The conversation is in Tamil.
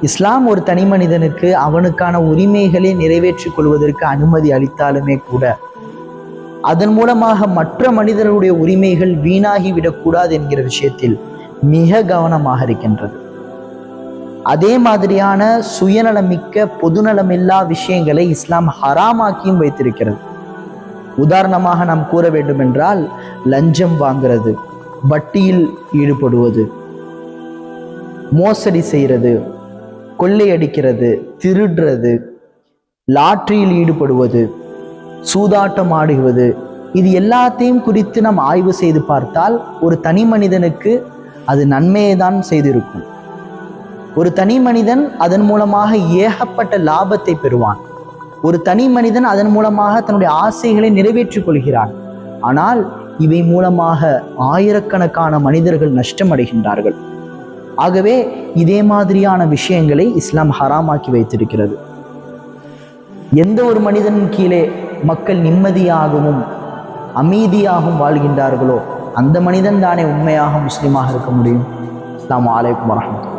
இஸ்லாம் ஒரு தனி மனிதனுக்கு அவனுக்கான உரிமைகளை நிறைவேற்றிக் கொள்வதற்கு அனுமதி அளித்தாலுமே கூட அதன் மூலமாக மற்ற மனிதர்களுடைய உரிமைகள் வீணாகிவிடக்கூடாது என்கிற விஷயத்தில் மிக கவனமாக இருக்கின்றது. அதே மாதிரியான சுயநலமிக்க பொதுநலமில்லா விஷயங்களை இஸ்லாம் ஹராமாக்கியும் வைத்திருக்கிறது. உதாரணமாக நாம் கூற வேண்டும் என்றால், லஞ்சம் வாங்கிறது, வட்டியில் ஈடுபடுவது, மோசடி செய்கிறது, கொள்ளையடிக்கிறது, திருடுறது, லாட்டரியில் ஈடுபடுவது, சூதாட்டம் ஆடுவது, இது எல்லாத்தையும் குறித்து நாம் ஆய்வு செய்து பார்த்தால் ஒரு தனி மனிதனுக்கு அது நன்மையை தான் செய்திருக்கும். ஒரு தனி மனிதன் அதன் மூலமாக ஏகப்பட்ட லாபத்தை பெறுவான். ஒரு தனி மனிதன் அதன் மூலமாக தன்னுடைய ஆசைகளை நிறைவேற்றிக் கொள்கிறான். ஆனால் இவை மூலமாக ஆயிரக்கணக்கான மனிதர்கள் நஷ்டமடைகின்றார்கள். ஆகவே இதே மாதிரியான விஷயங்களை இஸ்லாம் ஹராமாக்கி வைத்திருக்கிறது. எந்த ஒரு மனிதனின் கீழே மக்கள் நிம்மதியாகவும் அமைதியாகவும் வாழ்கின்றார்களோ அந்த மனிதன் தானே உண்மையாக முஸ்லீமாக இருக்க முடியும். அஸ்ஸலாமு அலைக்கும் வரஹ்மத்துல்லாஹ்.